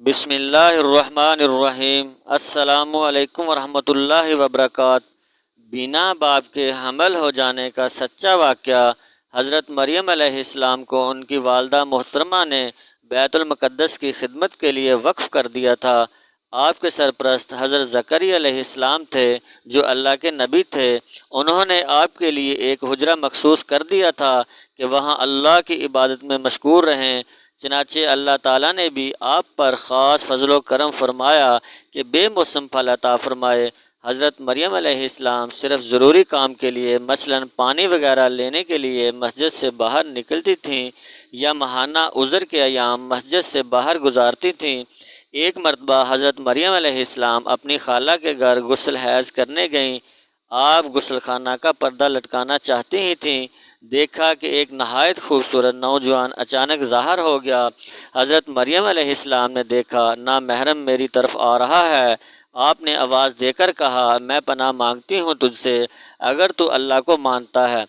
بسم اللہ الرحمن الرحیم۔ السلام علیکم ورحمۃ اللہ وبرکاتہ۔ بنا باپ کے حمل ہو جانے کا سچا واقعہ حضرت مریم علیہ السلام کو ان کی والدہ محترمہ نے بیت المقدس کی خدمت کے لیے وقف کر دیا تھا۔ آپ کے سرپرست حضرت زکریا علیہ السلام تھے جو اللہ کے نبی تھے۔ انہوں نے آپ کے لیے ایک حجرہ مخصوص کر دیا تھا کہ وہاں اللہ کی عبادت میں مشغول رہیں۔ چنانچہ اللہ تعالیٰ نے بھی آپ پر خاص فضل و کرم فرمایا کہ بے موسم پھل عطا فرمائے۔ حضرت مریم علیہ السلام صرف ضروری کام کے لیے مثلاً پانی وغیرہ لینے کے لیے مسجد سے باہر نکلتی تھیں یا ماہانہ عذر کے ایام مسجد سے باہر گزارتی تھیں۔ ایک مرتبہ حضرت مریم علیہ السلام اپنی خالہ کے گھر غسل حیض کرنے گئیں۔ آپ غسل خانہ کا پردہ لٹکانا چاہتی ہی تھیں، دیکھا کہ ایک نہایت خوبصورت نوجوان اچانک ظاہر ہو گیا۔ حضرت مریم علیہ السلام نے دیکھا نامحرم میری طرف آ رہا ہے۔ آپ نے آواز دے کر کہا، میں پناہ مانگتی ہوں تجھ سے، اگر تو اللہ کو مانتا ہے۔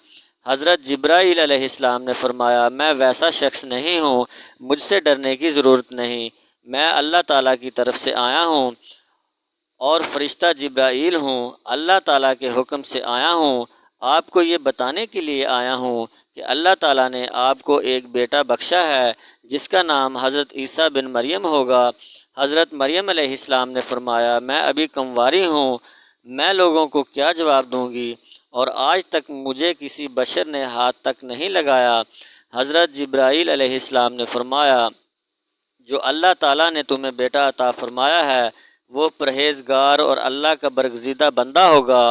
حضرت جبرائیل علیہ السلام نے فرمایا، میں ویسا شخص نہیں ہوں، مجھ سے ڈرنے کی ضرورت نہیں، میں اللہ تعالیٰ کی طرف سے آیا ہوں اور فرشتہ جبرائیل ہوں، اللہ تعالیٰ کے حکم سے آیا ہوں۔ آپ کو یہ بتانے کے لیے آیا ہوں کہ اللہ تعالیٰ نے آپ کو ایک بیٹا بخشا ہے جس کا نام حضرت عیسیٰ بن مریم ہوگا۔ حضرت مریم علیہ السلام نے فرمایا، میں ابھی کنواری ہوں، میں لوگوں کو کیا جواب دوں گی، اور آج تک مجھے کسی بشر نے ہاتھ تک نہیں لگایا۔ حضرت جبرائیل علیہ السلام نے فرمایا، جو اللہ تعالیٰ نے تمہیں بیٹا عطا فرمایا ہے وہ پرہیزگار اور اللہ کا برگزیدہ بندہ ہوگا،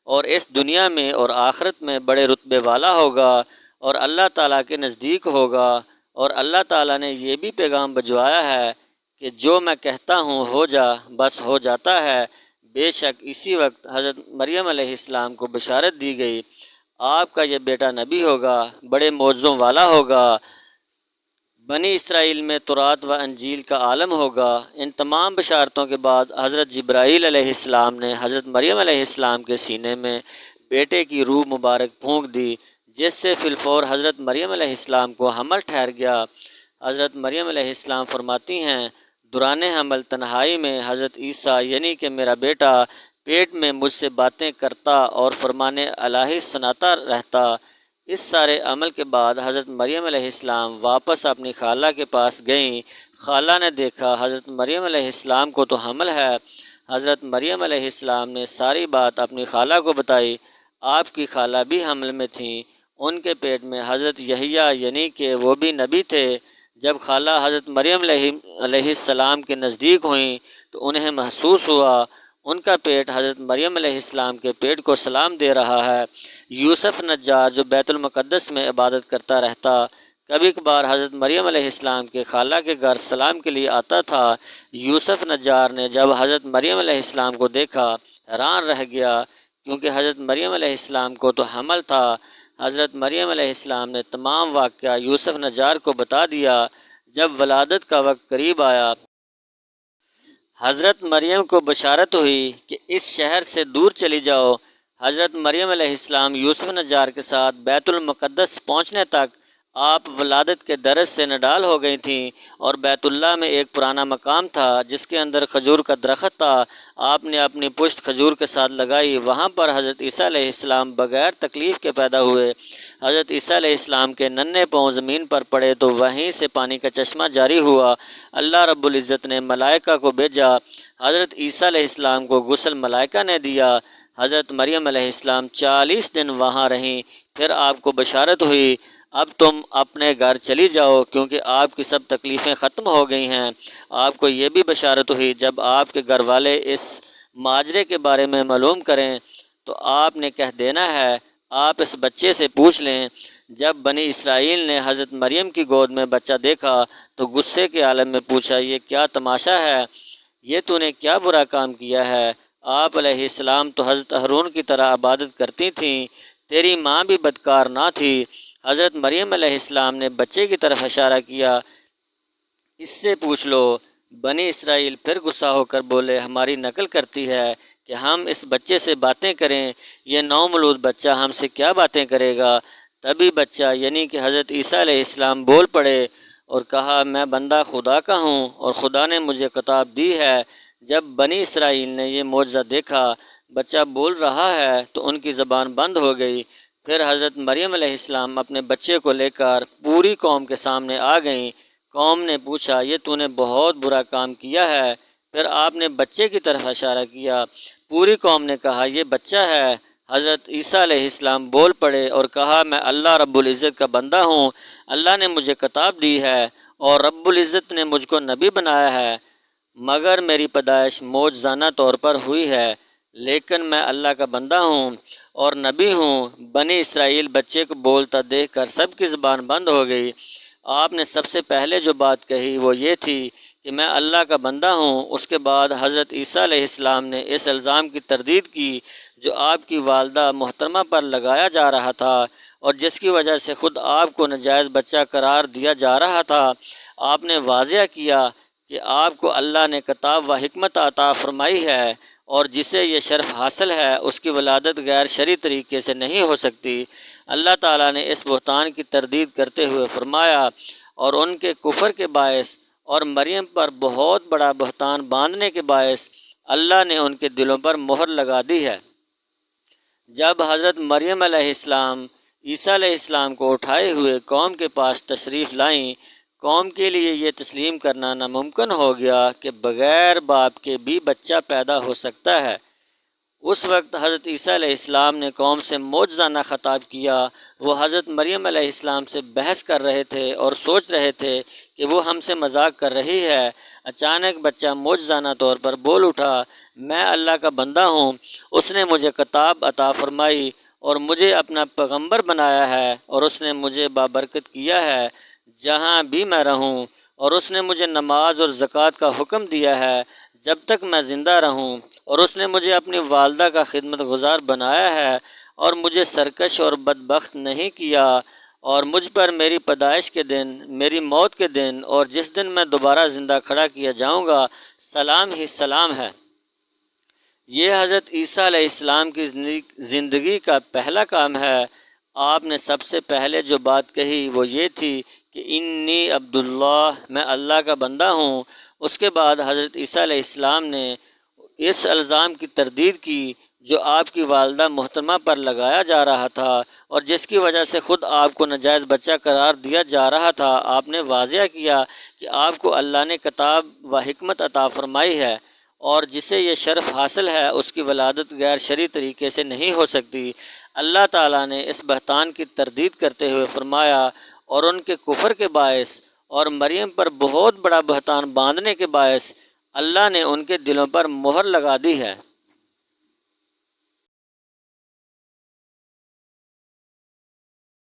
اور اس دنیا میں اور آخرت میں بڑے رتبے والا ہوگا، اور اللہ تعالیٰ کے نزدیک ہوگا۔ اور اللہ تعالیٰ نے یہ بھی پیغام بھجوایا ہے کہ جو میں کہتا ہوں ہو جا، بس ہو جاتا ہے۔ بے شک اسی وقت حضرت مریم علیہ السلام کو بشارت دی گئی، آپ کا یہ بیٹا نبی ہوگا، بڑے معجزوں والا ہوگا، بنی اسرائیل میں تورات و انجیل کا عالم ہوگا۔ ان تمام بشارتوں کے بعد حضرت جبرائیل علیہ السلام نے حضرت مریم علیہ السلام کے سینے میں بیٹے کی روح مبارک پھونک دی، جس سے فی الفور حضرت مریم علیہ السلام کو حمل ٹھہر گیا۔ حضرت مریم علیہ السلام فرماتی ہیں، دوران حمل تنہائی میں حضرت عیسیٰ یعنی کہ میرا بیٹا پیٹ میں مجھ سے باتیں کرتا اور فرمان الہی سناتا رہتا۔ اس سارے عمل کے بعد حضرت مریم علیہ السلام واپس اپنی خالہ کے پاس گئیں۔ خالہ نے دیکھا حضرت مریم علیہ السلام کو تو حمل ہے۔ حضرت مریم علیہ السلام نے ساری بات اپنی خالہ کو بتائی۔ آپ کی خالہ بھی حمل میں تھیں، ان کے پیٹ میں حضرت یحییٰ یعنی کہ وہ بھی نبی تھے۔ جب خالہ حضرت مریم علیہ السلام کے نزدیک ہوئیں تو انہیں محسوس ہوا ان کا پیٹ حضرت مریم علیہ السلام کے پیٹ کو سلام دے رہا ہے۔ یوسف نجار جو بیت المقدس میں عبادت کرتا رہتا، کبھی کبھار حضرت مریم علیہ السلام کے خالہ کے گھر سلام کے لیے آتا تھا۔ یوسف نجار نے جب حضرت مریم علیہ السلام کو دیکھا حیران رہ گیا، کیونکہ حضرت مریم علیہ السلام کو تو حمل تھا۔ حضرت مریم علیہ السلام نے تمام واقعہ یوسف نجار کو بتا دیا۔ جب ولادت کا وقت قریب آیا، حضرت مریم کو بشارت ہوئی کہ اس شہر سے دور چلی جاؤ۔ حضرت مریم علیہ السلام یوسف نجار کے ساتھ بیت المقدس پہنچنے تک آپ ولادت کے درس سے نڈال ہو گئی تھیں، اور بیت اللہ میں ایک پرانا مقام تھا جس کے اندر کھجور کا درخت تھا۔ آپ نے اپنی پشت کھجور کے ساتھ لگائی، وہاں پر حضرت عیسیٰ علیہ السلام بغیر تکلیف کے پیدا ہوئے۔ حضرت عیسیٰ علیہ السلام کے ننھے پاؤں زمین پر پڑے تو وہیں سے پانی کا چشمہ جاری ہوا۔ اللہ رب العزت نے ملائکہ کو بھیجا، حضرت عیسیٰ علیہ السلام کو غسل ملائکہ نے دیا۔ حضرت مریم علیہ السلام 40 دن وہاں رہیں، پھر آپ کو بشارت ہوئی، اب تم اپنے گھر چلی جاؤ کیونکہ آپ کی سب تکلیفیں ختم ہو گئی ہیں۔ آپ کو یہ بھی بشارت ہوئی، جب آپ کے گھر والے اس ماجرے کے بارے میں معلوم کریں تو آپ نے کہہ دینا ہے، آپ اس بچے سے پوچھ لیں۔ جب بنی اسرائیل نے حضرت مریم کی گود میں بچہ دیکھا تو غصے کے عالم میں پوچھا، یہ کیا تماشا ہے، یہ تو نے کیا برا کام کیا ہے؟ آپ علیہ السلام تو حضرت ہارون کی طرح عبادت کرتی تھیں، تیری ماں بھی بدکار نہ تھی۔ حضرت مریم علیہ السلام نے بچے کی طرف اشارہ کیا، اس سے پوچھ لو۔ بنی اسرائیل پھر غصہ ہو کر بولے، ہماری نقل کرتی ہے کہ ہم اس بچے سے باتیں کریں، یہ نومولود بچہ ہم سے کیا باتیں کرے گا؟ تبھی بچہ یعنی کہ حضرت عیسیٰ علیہ السلام بول پڑے اور کہا میں بندہ خدا کا ہوں اور خدا نے مجھے کتاب دی ہے۔ جب بنی اسرائیل نے یہ معجزہ دیکھا، بچہ بول رہا ہے، تو ان کی زبان بند ہو گئی۔ پھر حضرت مریم علیہ السلام اپنے بچے کو لے کر پوری قوم کے سامنے آ گئیں۔ قوم نے پوچھا یہ تو نے بہت برا کام کیا ہے۔ پھر آپ نے بچے کی طرف اشارہ کیا۔ پوری قوم نے کہا یہ بچہ ہے۔ حضرت عیسیٰ علیہ السلام بول پڑے اور کہا میں اللہ رب العزت کا بندہ ہوں۔ اللہ نے مجھے کتاب دی ہے اور رب العزت نے مجھ کو نبی بنایا ہے، مگر میری پیدائش معجزانہ طور پر ہوئی ہے، لیکن میں اللہ کا بندہ ہوں اور نبی ہوں۔ بنی اسرائیل بچے کو بولتا دیکھ کر سب کی زبان بند ہو گئی۔ آپ نے سب سے پہلے جو بات کہی وہ یہ تھی کہ میں اللہ کا بندہ ہوں۔ اس کے بعد حضرت عیسیٰ علیہ السلام نے اس الزام کی تردید کی جو آپ کی والدہ محترمہ پر لگایا جا رہا تھا اور جس کی وجہ سے خود آپ کو ناجائز بچہ قرار دیا جا رہا تھا۔ آپ نے واضح کیا کہ آپ کو اللہ نے کتاب و حکمت عطا فرمائی ہے اور جسے یہ شرف حاصل ہے اس کی ولادت غیر شرعی طریقے سے نہیں ہو سکتی۔ اللہ تعالیٰ نے اس بہتان کی تردید کرتے ہوئے فرمایا اور ان کے کفر کے باعث اور مریم پر بہت بڑا بہتان باندھنے کے باعث اللہ نے ان کے دلوں پر مہر لگا دی ہے۔ جب حضرت مریم علیہ السلام عیسیٰ علیہ السلام کو اٹھائے ہوئے قوم کے پاس تشریف لائیں، قوم کے لیے یہ تسلیم کرنا ناممکن ہو گیا کہ بغیر باپ کے بھی بچہ پیدا ہو سکتا ہے۔ اس وقت حضرت عیسیٰ علیہ السلام نے قوم سے معجزانہ خطاب کیا۔ وہ حضرت مریم علیہ السلام سے بحث کر رہے تھے اور سوچ رہے تھے کہ وہ ہم سے مذاق کر رہی ہے۔ اچانک بچہ معجزانہ طور پر بول اٹھا میں اللہ کا بندہ ہوں، اس نے مجھے کتاب عطا فرمائی اور مجھے اپنا پیغمبر بنایا ہے اور اس نے مجھے بابرکت کیا ہے جہاں بھی میں رہوں، اور اس نے مجھے نماز اور زکوٰۃ کا حکم دیا ہے جب تک میں زندہ رہوں، اور اس نے مجھے اپنی والدہ کا خدمت گزار بنایا ہے اور مجھے سرکش اور بدبخت نہیں کیا، اور مجھ پر میری پیدائش کے دن، میری موت کے دن اور جس دن میں دوبارہ زندہ کھڑا کیا جاؤں گا سلام ہی سلام ہے۔ یہ حضرت عیسیٰ علیہ السلام کی زندگی کا پہلا کام ہے۔ آپ نے سب سے پہلے جو بات کہی وہ یہ تھی کہ انی عبداللہ، میں اللہ کا بندہ ہوں۔ اس کے بعد حضرت عیسیٰ علیہ السلام نے اس الزام کی تردید کی جو آپ کی والدہ محترمہ پر لگایا جا رہا تھا اور جس کی وجہ سے خود آپ کو ناجائز بچہ قرار دیا جا رہا تھا۔ آپ نے واضح کیا کہ آپ کو اللہ نے کتاب و حکمت عطا فرمائی ہے اور جسے یہ شرف حاصل ہے اس کی ولادت غیر شرعی طریقے سے نہیں ہو سکتی۔ اللہ تعالیٰ نے اس بہتان کی تردید کرتے ہوئے فرمایا اور ان کے کفر کے باعث اور مریم پر بہت بڑا بہتان باندھنے کے باعث اللہ نے ان کے دلوں پر مہر لگا دی ہے۔